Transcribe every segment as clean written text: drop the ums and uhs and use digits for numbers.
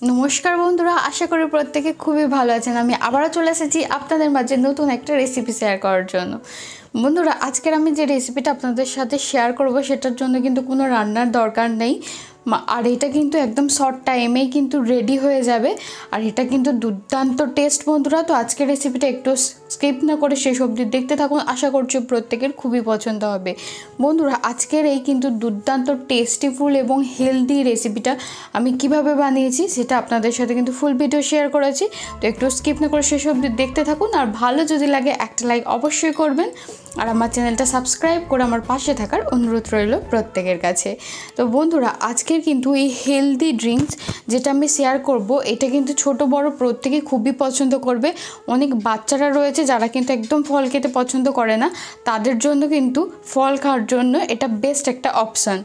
নমস্কার বন্ধুরা, আশা করি প্রত্যেকে খুবই ভালো আছেন। আমি আবারও চলে এসেছি আপনাদের মাঝে নতুন একটা রেসিপি শেয়ার করার জন্য। বন্ধুরা, আজকের আমি যে রেসিপিটা আপনাদের সাথে শেয়ার করব সেটার জন্য কিন্তু কোনো রান্নার দরকার নেই, আর এটা কিন্তু একদম শর্ট টাইমেই কিন্তু রেডি হয়ে যাবে। আর এটা কিন্তু দুর্দান্ত টেস্ট বন্ধুরা। তো আজকের রেসিপিটা একটু স্কিপ না করে শেষ অবধি দেখতে থাকুন, আশা করছি প্রত্যেকের খুবই পছন্দ হবে। বন্ধুরা, আজকের এই কিন্তু দুর্দান্ত টেস্টিফুল এবং হেলদি রেসিপিটা আমি কিভাবে বানিয়েছি সেটা আপনাদের সাথে কিন্তু ফুল ভিডিও শেয়ার করেছি। তো একটু স্কিপ না করে শেষ অবধি দেখতে থাকুন, আর ভালো যদি লাগে একটা লাইক অবশ্যই করবেন, আর আমার চ্যানেলটা সাবস্ক্রাইব করে আমার পাশে থাকার অনুরোধ রইল প্রত্যেকের কাছে। তো বন্ধুরা, আজকের কিন্তু এই হেলদি ড্রিঙ্কস যেটা আমি শেয়ার করব, এটা কিন্তু ছোট বড় প্রত্যেকেই খুবই পছন্দ করবে। অনেক বাচ্চারা রয়েছে যারা কিন্তু একদম ফল খেতে পছন্দ করে না, তাদের জন্য কিন্তু ফল খাওয়ার জন্য এটা বেস্ট একটা অপশান।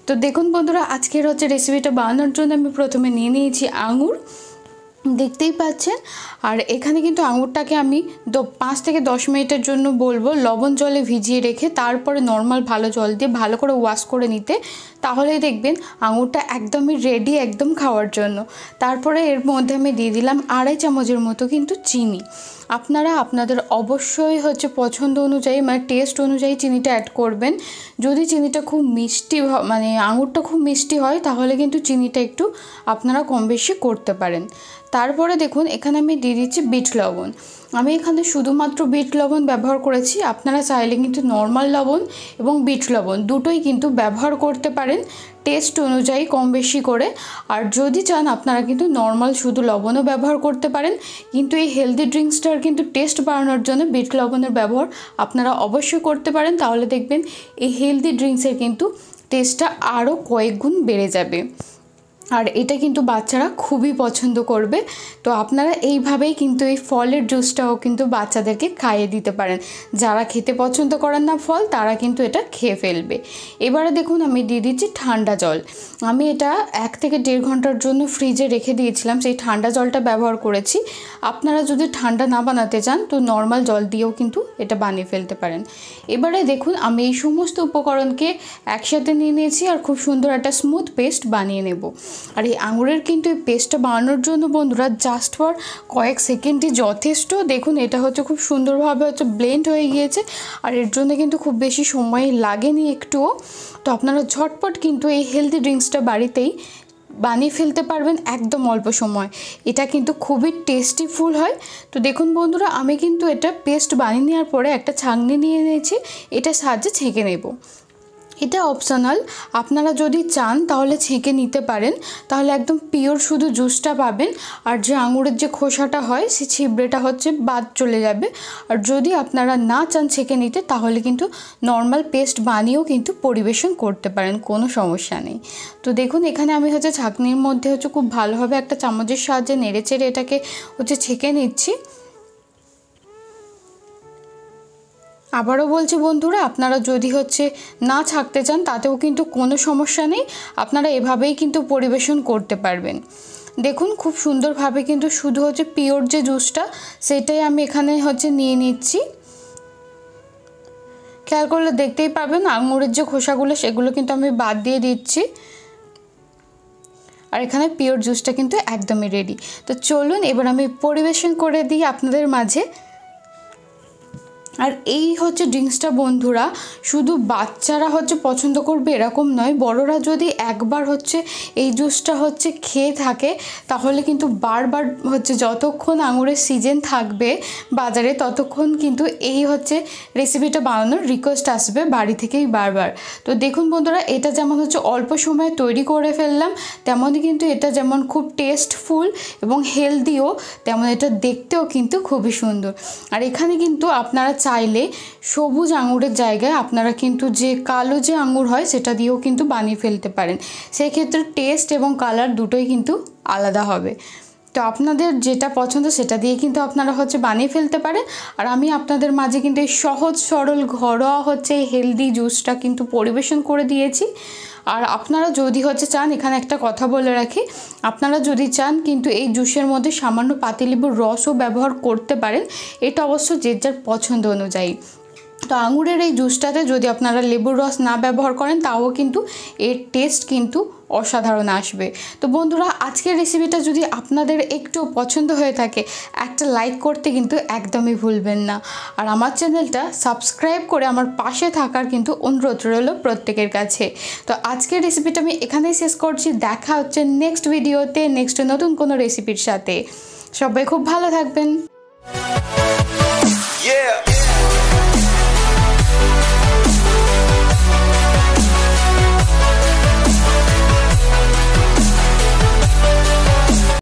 তো দেখুন বন্ধুরা, আজকের রেসিপিটা বানানোর জন্য আমি প্রথমে নিয়ে নিয়েছি আঙুর, দেখতেই পাচ্ছেন। আর এখানে কিন্তু আঙুরটাকে আমি 5 থেকে 10 মিনিটের জন্য বলবো লবণ জলে ভিজিয়ে রেখে তারপরে নর্মাল ভালো জল দিয়ে ভালো করে ওয়াশ করে নিতে, তাহলেই দেখবেন আঙুরটা একদমই রেডি একদম খাওয়ার জন্য। তারপরে এর মধ্যে আমি দিয়ে দিলাম 2.5 চামচের মতো কিন্তু চিনি। আপনারা আপনাদের অবশ্যই পছন্দ অনুযায়ী মানে টেস্ট অনুযায়ী চিনিটা অ্যাড করবেন। যদি চিনিটা খুব মিষ্টি মানে আঙুরটা খুব মিষ্টি হয় তাহলে কিন্তু চিনিটা একটু আপনারা কম বেশি করতে পারেন। তারপরে দেখুন এখানে আমি দিয়ে দিচ্ছি বিট লবণ। আমি এখানে শুধুমাত্র বিট লবণ ব্যবহার করেছি, আপনারা চাইলে কিন্তু নর্মাল লবণ এবং বিট লবণ দুটোই কিন্তু ব্যবহার করতে পারেন টেস্ট অনুযায়ী কম বেশি করে। আর যদি চান আপনারা কিন্তু নর্মাল শুধু লবণও ব্যবহার করতে পারেন, কিন্তু এই হেলদি ড্রিঙ্কসটার কিন্তু টেস্ট বাড়ানোর জন্য বিট লবণের ব্যবহার আপনারা অবশ্যই করতে পারেন, তাহলে দেখবেন এই হেলদি ড্রিঙ্কসের কিন্তু টেস্টটা আরও কয়েক গুণ বেড়ে যাবে। আর এটা কিন্তু বাচ্চারা খুবই পছন্দ করবে। তো আপনারা এইভাবেই কিন্তু এই ফলের জুসটাও কিন্তু বাচ্চাদেরকে খাইয়ে দিতে পারেন। যারা খেতে পছন্দ করেন না ফল, তারা কিন্তু এটা খেয়ে ফেলবে। এবারে দেখুন আমি দিয়ে দিচ্ছি ঠান্ডা জল। আমি এটা 1 থেকে 1.5 ঘন্টার জন্য ফ্রিজে রেখে দিয়েছিলাম, সেই ঠান্ডা জলটা ব্যবহার করেছি। আপনারা যদি ঠান্ডা না বানাতে চান তো নর্মাল জল দিয়েও কিন্তু এটা বানিয়ে ফেলতে পারেন। এবারে দেখুন আমি এই সমস্ত উপকরণকে একসাথে নিয়ে নিয়েছি আর খুব সুন্দর একটা স্মুথ পেস্ট বানিয়ে নেব। আর এই আঙুরের কিন্তু এই পেস্টটা বানানোর জন্য বন্ধুরা জাস্ট ফর কয়েক সেকেন্ডই যথেষ্ট। দেখুন এটা খুব সুন্দরভাবে ব্লেন্ড হয়ে গিয়েছে, আর এর জন্য কিন্তু খুব বেশি সময় লাগেনি একটুও। তো আপনারা ঝটপট কিন্তু এই হেলদি ড্রিঙ্কসটা বাড়িতেই বানিয়ে ফেলতে পারবেন একদম অল্প সময়। এটা কিন্তু খুবই টেস্টিফুল হয়। তো দেখুন বন্ধুরা, আমি কিন্তু এটা পেস্ট বানিয়ে নেওয়ার পরে একটা ছাঁকনি নিয়ে নিয়েছি, এটা সাহায্যে ছেঁকে নেব। এটা অপশনাল, আপনারা যদি চান তাহলে ছেঁকে নিতে পারেন, তাহলে একদম পিওর শুধু জুসটা পাবেন। আর যে আঙুরের যে খোসাটা হয় সে ছিবড়েটা বাদ চলে যাবে। আর যদি আপনারা না চান ছেঁকে নিতে তাহলে কিন্তু নর্মাল পেস্ট বানিয়েও কিন্তু পরিবেশন করতে পারেন, কোনো সমস্যা নেই। তো দেখুন এখানে আমি ছাঁকনির মধ্যে খুব ভালোভাবে একটা চামচের সাহায্যে নেড়েচেড়ে এটাকে ছেঁকে নিচ্ছি। আবারও বলছি বন্ধুরা, আপনারা যদি না ছাঁকতে চান তাতেও কিন্তু কোনো সমস্যা নেই, আপনারা এভাবেই কিন্তু পরিবেশন করতে পারবেন। দেখুন খুব সুন্দরভাবে কিন্তু শুধু পিওর যে জুসটা সেটাই আমি এখানে নিয়ে নিচ্ছি। খেয়াল করলে দেখতেই পাবেন আঙুরের যে খোসাগুলো সেগুলো কিন্তু আমি বাদ দিয়ে দিচ্ছি, আর এখানে পিওর জুসটা কিন্তু একদমই রেডি। তো চলুন এবার আমি পরিবেশন করে দিই আপনাদের মাঝে। আর এই ড্রিঙ্কসটা বন্ধুরা শুধু বাচ্চারা পছন্দ করবে এরকম নয়, বড়রা যদি একবার এই জুসটা খেয়ে থাকে তাহলে কিন্তু বারবার যতক্ষণ আঙুরের সিজন থাকবে বাজারে ততক্ষণ কিন্তু এই রেসিপিটা বানানোর রিকোয়েস্ট আসবে বাড়ি থেকেই বারবার। তো দেখুন বন্ধুরা, এটা যেমন অল্প সময়ে তৈরি করে ফেললাম, তেমনই কিন্তু এটা যেমন খুব টেস্টফুল এবং হেলদিও, তেমন এটা দেখতেও কিন্তু খুবই সুন্দর। আর এখানে কিন্তু আপনারা চাইলে সবুজ আঙুরের জায়গায় আপনারা কিন্তু যে কালো যে আঙুর হয় সেটা দিয়েও কিন্তু বানিয়ে ফেলতে পারেন, সেক্ষেত্রে টেস্ট এবং কালার দুটোই কিন্তু আলাদা হবে। তো আপনাদের যেটা পছন্দ সেটা দিয়ে কিন্তু আপনারা বানিয়ে ফেলতে পারেন। আর আমি আপনাদের মাঝে কিন্তু এই সহজ সরল ঘরোয়া হেলদি জুসটা কিন্তু পরিবেশন করে দিয়েছি। আর আপনারা যদি চান, এখানে একটা কথা বলে রাখি, আপনারা যদি চান কিন্তু এই জুসের মধ্যে সামান্য পাতিলেবুর রসও ব্যবহার করতে পারেন, এটা অবশ্য যে যার পছন্দ অনুযায়ী। তো আঙুরের এই জুসটাতে যদি আপনারা লেবুর রস না ব্যবহার করেন তাও কিন্তু এর টেস্ট কিন্তু অসাধারণ আসবে। তো বন্ধুরা, আজকের রেসিপিটা যদি আপনাদের একটু পছন্দ হয়ে থাকে একটা লাইক করতে কিন্তু একদমই ভুলবেন না। আর আমার চ্যানেলটা সাবস্ক্রাইব করে আমার পাশে থাকার কিন্তু অনুরোধ রইল প্রত্যেকের কাছে। তো আজকের রেসিপিটা আমি এখানেই শেষ করছি। দেখা হচ্ছে নেক্সট ভিডিওতে নেক্সট নতুন কোনো রেসিপির সাথে। সবাই খুব ভালো থাকবেন।